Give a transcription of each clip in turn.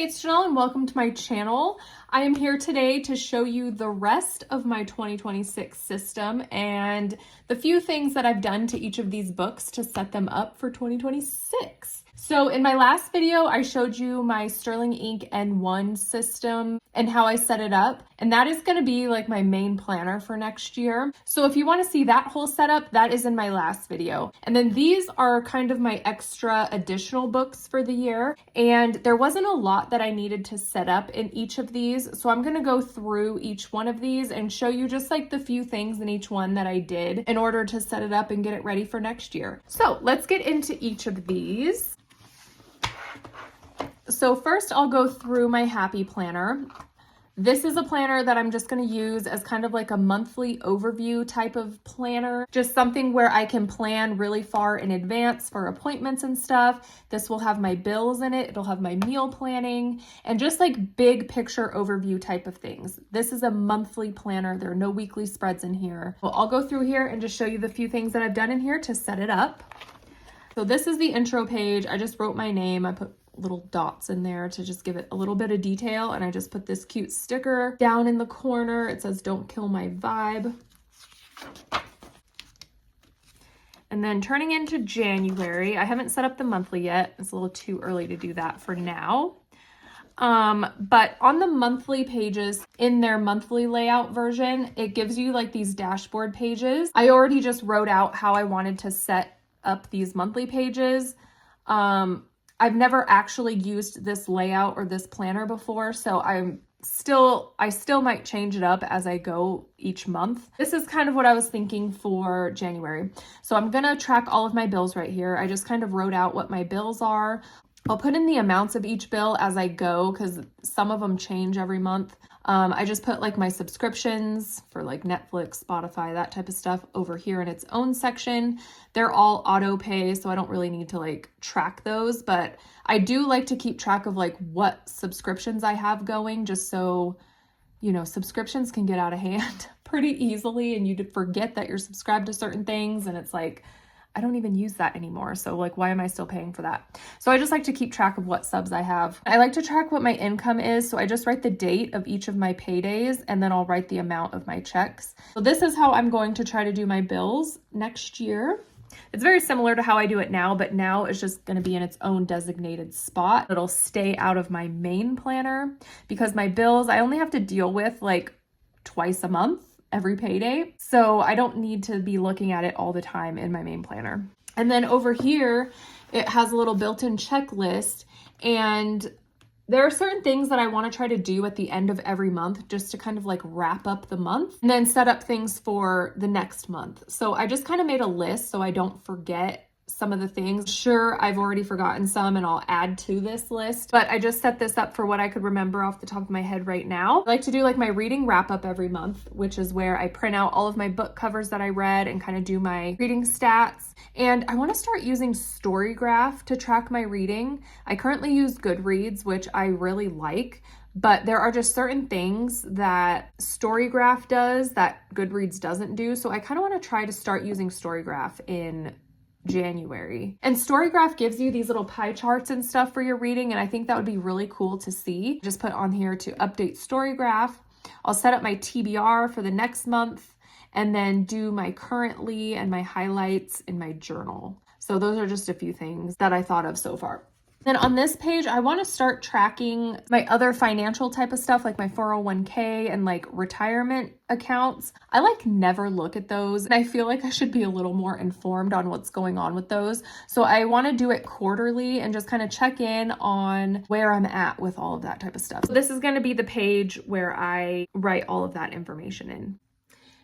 Hey, it's Janelle and welcome to my channel. I am here today to show you the rest of my 2026 system and the few things that I've done to each of these books to set them up for 2026. So in my last video, I showed you my Sterling Ink N1 system and how I set it up. And that is going to be like my main planner for next year. So if you want to see that whole setup, that is in my last video. And then these are kind of my extra additional books for the year. And there wasn't a lot that I needed to set up in each of these. So I'm going to go through each one of these and show you just like the few things in each one that I did in order to set it up and get it ready for next year. So let's get into each of these. So first I'll go through my Happy Planner. This is a planner that I'm just going to use as kind of like a monthly overview type of planner, just something where I can plan really far in advance for appointments and stuff. This will have my bills in it. It'll have my meal planning and just like big picture overview type of things. This is a monthly planner. There are no weekly spreads in here. Well, I'll go through here and just show you the few things that I've done in here to set it up. So this is the intro page. I just wrote my name. I put little dots in there to just give it a little bit of detail, and I just put this cute sticker down in the corner. It says "Don't kill my vibe." And then turning into January, I haven't set up the monthly yet. It's a little too early to do that for now. But on the monthly pages in their monthly layout version, it gives you like these dashboard pages. I already just wrote out how I wanted to set up these monthly pages. I've never actually used this layout or this planner before, so I still might change it up as I go each month. This is kind of what I was thinking for January. So I'm gonna track all of my bills right here. I just kind of wrote out what my bills are. I'll put in the amounts of each bill as I go because some of them change every month. I just put like my subscriptions for like Netflix, Spotify, that type of stuff over here in its own section. They're all auto pay, so I don't really need to like track those, but I do like to keep track of like what subscriptions I have going, just so, you know, subscriptions can get out of hand pretty easily and you forget that you're subscribed to certain things and it's like, I don't even use that anymore. So like, why am I still paying for that? So I just like to keep track of what subs I have. I like to track what my income is. So I just write the date of each of my paydays and then I'll write the amount of my checks. So this is how I'm going to try to do my bills next year. It's very similar to how I do it now, but now it's just going to be in its own designated spot. It'll stay out of my main planner because my bills, I only have to deal with like twice a month. Every payday. So I don't need to be looking at it all the time in my main planner. And then over here, it has a little built-in checklist, and there are certain things that I want to try to do at the end of every month just to kind of like wrap up the month and then set up things for the next month. So I just kind of made a list so I don't forget some of the things. Sure, I've already forgotten some and I'll add to this list, but I just set this up for what I could remember off the top of my head right now. I like to do like my reading wrap up every month, which is where I print out all of my book covers that I read and kind of do my reading stats. And I want to start using Storygraph to track my reading. I currently use Goodreads, which I really like, but there are just certain things that Storygraph does that Goodreads doesn't do. So I kind of want to try to start using Storygraph in January. And Storygraph gives you these little pie charts and stuff for your reading, and I think that would be really cool to see. Just put on here to update Storygraph. I'll set up my TBR for the next month and then do my currently and my highlights in my journal. So those are just a few things that I thought of so far. Then on this page, I want to start tracking my other financial type of stuff, like my 401k and like retirement accounts. I like never look at those, and I feel like I should be a little more informed on what's going on with those. So I want to do it quarterly and just kind of check in on where I'm at with all of that type of stuff. So this is going to be the page where I write all of that information in.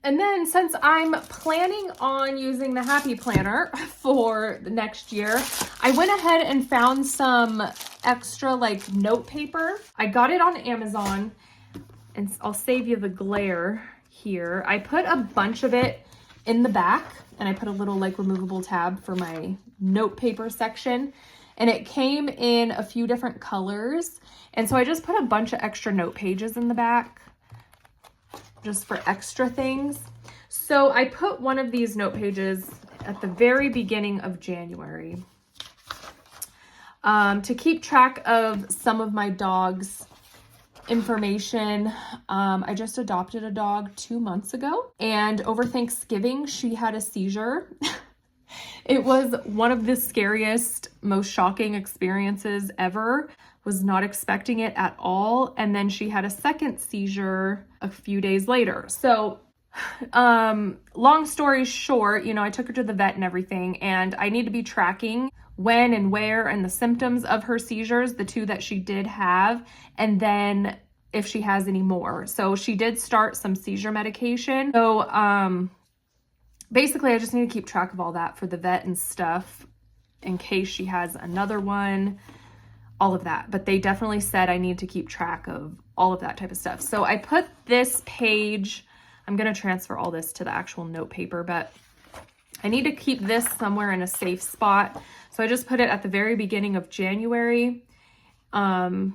And then since I'm planning on using the Happy Planner for the next year, I went ahead and found some extra like note paper. I got it on Amazon, and I'll save you the glare here. I put a bunch of it in the back, and I put a little like removable tab for my note paper section, and it came in a few different colors. And so I just put a bunch of extra note pages in the back, just for extra things. So I put one of these note pages at the very beginning of January. To keep track of some of my dog's information, I just adopted a dog 2 months ago, and over Thanksgiving she had a seizure. It was one of the scariest, most shocking experiences ever. Was not expecting it at all, and then she had a second seizure a few days later. So long story short, I took her to the vet and everything, and I need to be tracking when and where and the symptoms of her seizures, the 2 that she did have, and then if she has any more. So she did start some seizure medication. So basically I just need to keep track of all that for the vet and stuff in case she has another one, all of that. But they definitely said I need to keep track of all of that type of stuff. So I put this page, I'm going to transfer all this to the actual note paper, but I need to keep this somewhere in a safe spot. So I just put it at the very beginning of January. So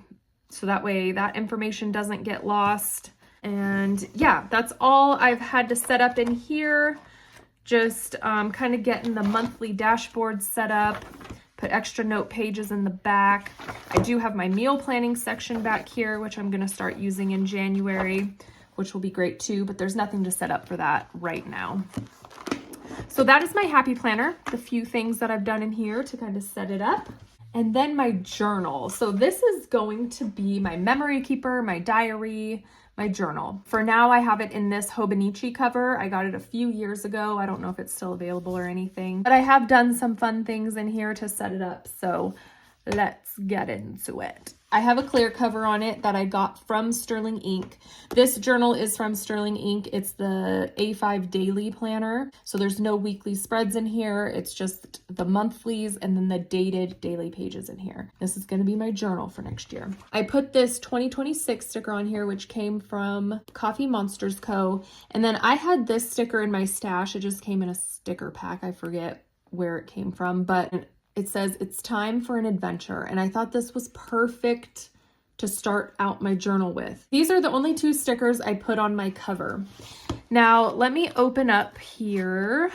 that way that information doesn't get lost. And yeah, that's all I've had to set up in here. Just kind of getting the monthly dashboard set up, put extra note pages in the back. I do have my meal planning section back here, which I'm going to start using in January, which will be great too, but there's nothing to set up for that right now. So that is my happy planner, the few things that I've done in here to kind of set it up. And then my journal. So this is going to be my memory keeper, my diary, my journal. For now, I have it in this Hobonichi cover. I got it a few years ago. I don't know if it's still available or anything, but I have done some fun things in here to set it up. So let's get into it. I have a clear cover on it that I got from Sterling Ink. This journal is from Sterling Ink. It's the A5 Daily Planner. So there's no weekly spreads in here. It's just the monthlies and then the dated daily pages in here. This is going to be my journal for next year. I put this 2026 sticker on here, which came from Coffee Monsters Co. And then I had this sticker in my stash. It just came in a sticker pack. I forget where it came from, but it says, "It's time for an adventure." And I thought this was perfect to start out my journal with. These are the only 2 stickers I put on my cover. Now, let me open up here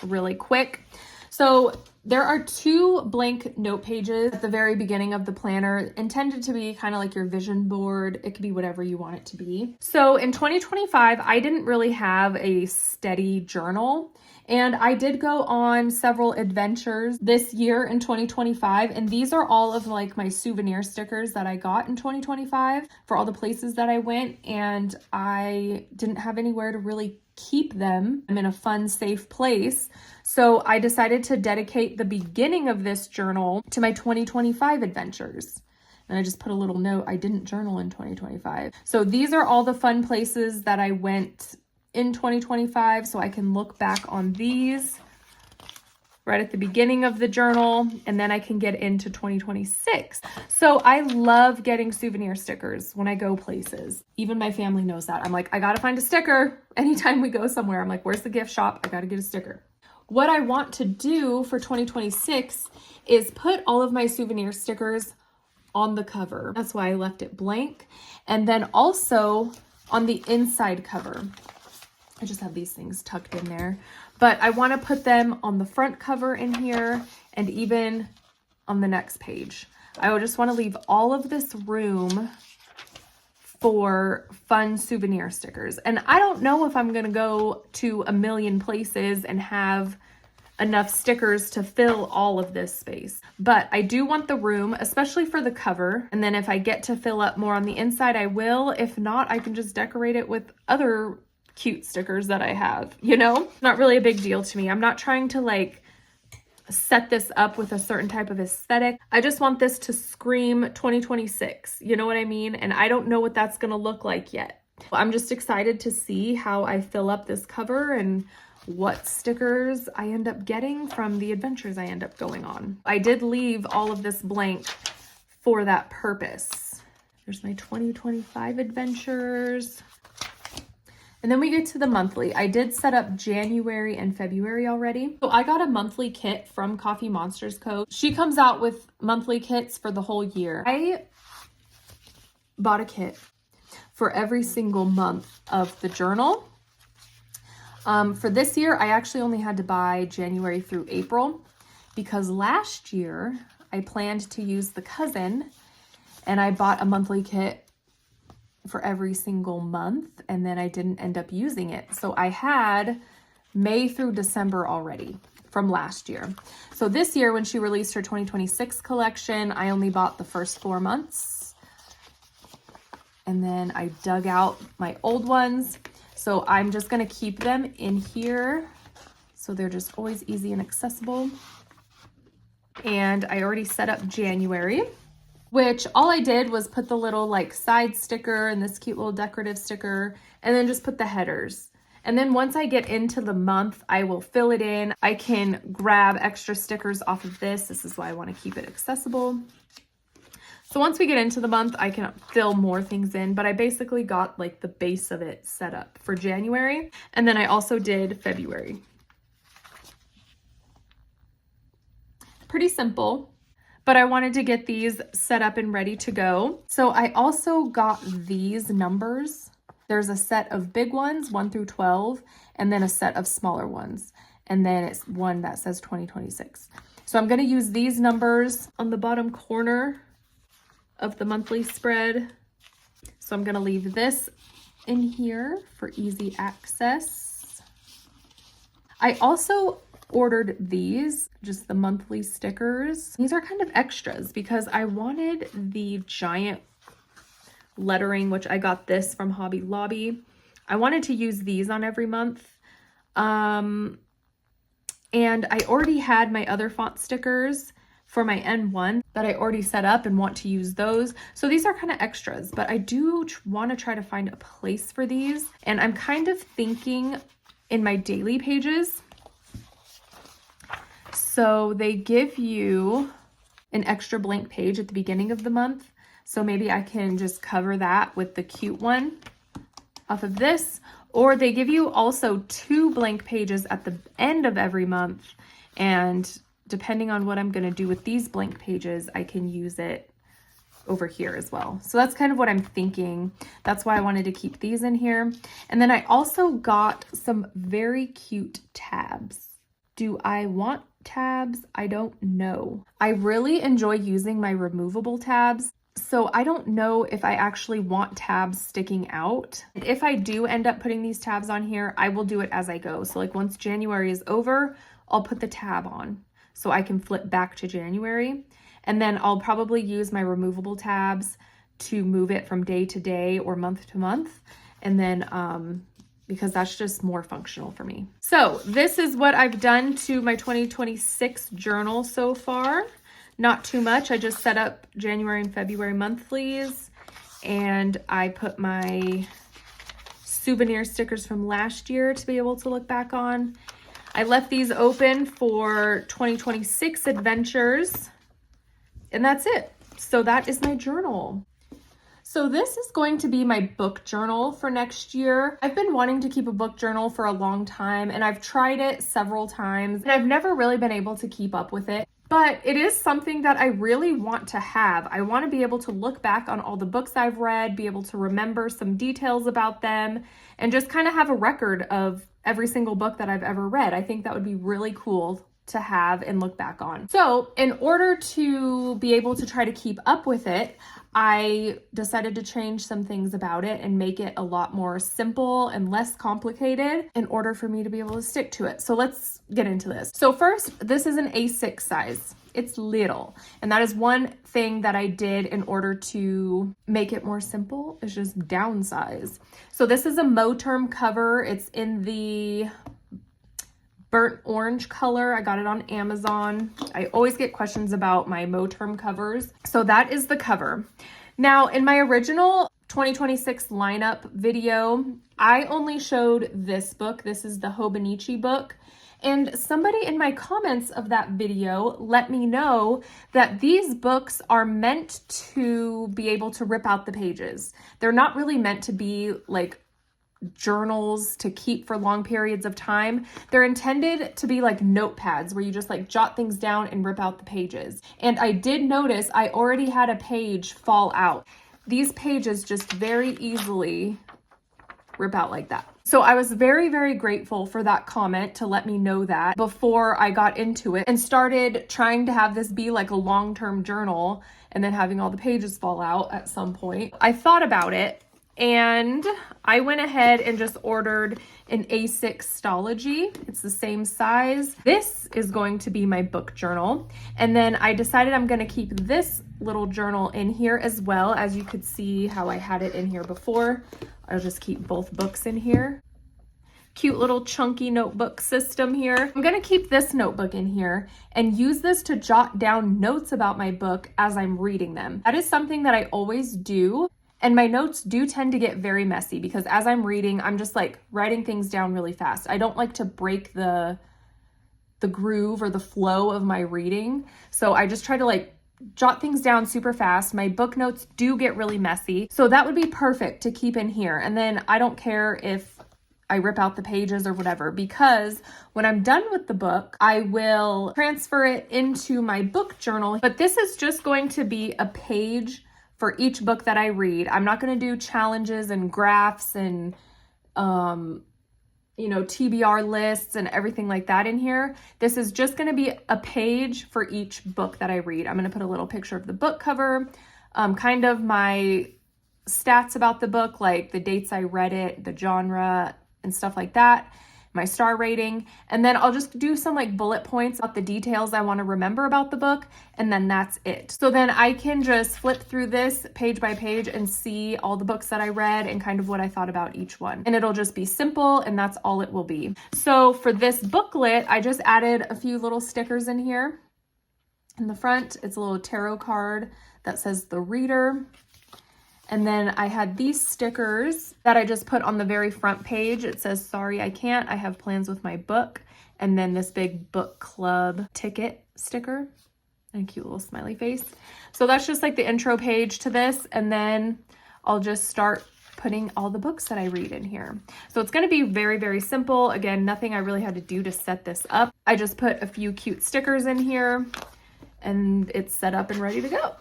really quick. So there are 2 blank note pages at the very beginning of the planner, intended to be kind of like your vision board. It could be whatever you want it to be. So in 2025, I didn't really have a steady journal. And I did go on several adventures this year in 2025. And these are all of like my souvenir stickers that I got in 2025 for all the places that I went. And I didn't have anywhere to really keep them. I'm in a fun, safe place. So I decided to dedicate the beginning of this journal to my 2025 adventures. And I just put a little note, I didn't journal in 2025. So these are all the fun places that I went in 2025, so I can look back on these right at the beginning of the journal, and then I can get into 2026. So I love getting souvenir stickers when I go places. Even my family knows that. I'm like, I gotta find a sticker. Anytime we go somewhere, I'm like, where's the gift shop? I gotta get a sticker. What I want to do for 2026 is put all of my souvenir stickers on the cover. That's why I left it blank. And then also on the inside cover. I just have these things tucked in there, but I want to put them on the front cover in here and even on the next page. I would just want to leave all of this room for fun souvenir stickers. And I don't know if I'm going to go to a million places and have enough stickers to fill all of this space, but I do want the room, especially for the cover. And then if I get to fill up more on the inside, I will. If not, I can just decorate it with other cute stickers that I have, Not really a big deal to me. I'm not trying to like set this up with a certain type of aesthetic. I just want this to scream 2026, you know what I mean? And I don't know what that's going to look like yet. I'm just excited to see how I fill up this cover and what stickers I end up getting from the adventures I end up going on. I did leave all of this blank for that purpose. There's my 2025 adventures. And then we get to the monthly. I did set up January and February already. So I got a monthly kit from Coffee Monsters Co. She comes out with monthly kits for the whole year. I bought a kit for every single month of the journal. For this year, I actually only had to buy January through April. because last year I planned to use the cousin and I bought a monthly kit for every single month, and then I didn't end up using it. So I had May through December already from last year. So this year when she released her 2026 collection, I only bought the first 4 months. And then I dug out my old ones. So I'm just gonna keep them in here. So they're just always easy and accessible. And I already set up January, which all I did was put the little like side sticker and this cute little decorative sticker, and then just put the headers. And then once I get into the month, I will fill it in. I can grab extra stickers off of this. This is why I want to keep it accessible. So once we get into the month, I can fill more things in, but I basically got like the base of it set up for January. And then I also did February. Pretty simple, but I wanted to get these set up and ready to go. So I also got these numbers. There's a set of big ones, 1 through 12, and then a set of smaller ones. And then it's one that says 2026. So I'm going to use these numbers on the bottom corner of the monthly spread. So I'm going to leave this in here for easy access. I also ordered these, just the monthly stickers. These are kind of extras because I wanted the giant lettering, which I got this from Hobby Lobby. I wanted to use these on every month. And I already had my other font stickers for my N1 that I already set up and want to use those. So these are kind of extras, but I do want to try to find a place for these. And I'm kind of thinking in my daily pages. So they give you an extra blank page at the beginning of the month. So maybe I can just cover that with the cute one off of this, or they give you also 2 blank pages at the end of every month. And depending on what I'm going to do with these blank pages, I can use it over here as well. So that's kind of what I'm thinking. That's why I wanted to keep these in here. And then I also got some very cute tabs. Do I want tabs? I don't know. I really enjoy using my removable tabs. So I don't know if I actually want tabs sticking out. If I do end up putting these tabs on here, I will do it as I go. So like once January is over, I'll put the tab on so I can flip back to January. And then I'll probably use my removable tabs to move it from day to day or month to month. And then, because that's just more functional for me. So this is what I've done to my 2026 journal so far. Not too much. I just set up January and February monthlies, and I put my souvenir stickers from last year to be able to look back on. I left these open for 2026 adventures, and that's it. So that is my journal. So this is going to be my book journal for next year. I've been wanting to keep a book journal for a long time, and I've tried it several times, and I've never really been able to keep up with it. But it is something that I really want to have. I want to be able to look back on all the books I've read, be able to remember some details about them, and just kind of have a record of every single book that I've ever read. I think that would be really cool to have and look back on. So in order to be able to try to keep up with it, I decided to change some things about it and make it a lot more simple and less complicated in order for me to be able to stick to it. So let's get into this. So first, this is an A6 size. It's little. And that is one thing that I did in order to make it more simple, is just downsize. So this is a Moterm cover. It's in the burnt orange color. I got it on Amazon. I always get questions about my Moterm covers. So that is the cover. Now, in my original 2026 lineup video, I only showed this book. This is the Hobonichi book. And somebody in my comments of that video let me know that these books are meant to be able to rip out the pages. They're not really meant to be like journals to keep for long periods of time. They're intended to be like notepads where you just like jot things down and rip out the pages. And I did notice I already had a page fall out. These pages just very easily rip out like that. So I was very, very grateful for that comment to let me know that before I got into it and started trying to have this be like a long-term journal and then having all the pages fall out at some point. I thought about it and I went ahead and just ordered an A6 Stalogy. It's the same size. This is going to be my book journal. And then I decided I'm going to keep this little journal in here as well. As you could see how I had it in here before. I'll just keep both books in here. Cute little chunky notebook system here. I'm gonna keep this notebook in here and use this to jot down notes about my book as I'm reading them. That is something that I always do. And my notes do tend to get very messy because as I'm reading, I'm just like writing things down really fast. I don't like to break the groove or the flow of my reading. So I just try to like jot things down super fast. My book notes do get really messy. So that would be perfect to keep in here. And then I don't care if I rip out the pages or whatever, because when I'm done with the book, I will transfer it into my book journal. But this is just going to be a page for each book that I read. I'm not going to do challenges and graphs and, TBR lists and everything like that in here. This is just going to be a page for each book that I read. I'm going to put a little picture of the book cover, kind of my stats about the book, like the dates I read it, the genre and stuff like that, my star rating. And then I'll just do some like bullet points about the details I want to remember about the book. And then that's it. So then I can just flip through this page by page and see all the books that I read and kind of what I thought about each one. And it'll just be simple and that's all it will be. So for this booklet, I just added a few little stickers in here. In the front, it's a little tarot card that says The Reader. And then I had these stickers that I just put on the very front page. It says, "Sorry, I can't. I have plans with my book." And then this big book club ticket sticker and a cute little smiley face. So that's just like the intro page to this. And then I'll just start putting all the books that I read in here. So it's going to be very, very simple. Again, nothing I really had to do to set this up. I just put a few cute stickers in here and it's set up and ready to go.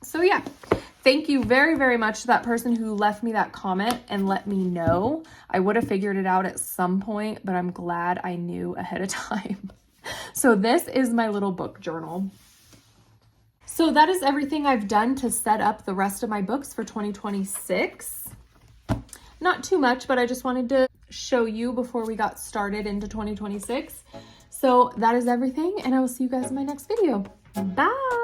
So yeah. Thank you very, very much to that person who left me that comment and let me know. I would have figured it out at some point, but I'm glad I knew ahead of time. So this is my little book journal. So that is everything I've done to set up the rest of my books for 2026. Not too much, but I just wanted to show you before we got started into 2026. So that is everything, and I will see you guys in my next video. Bye!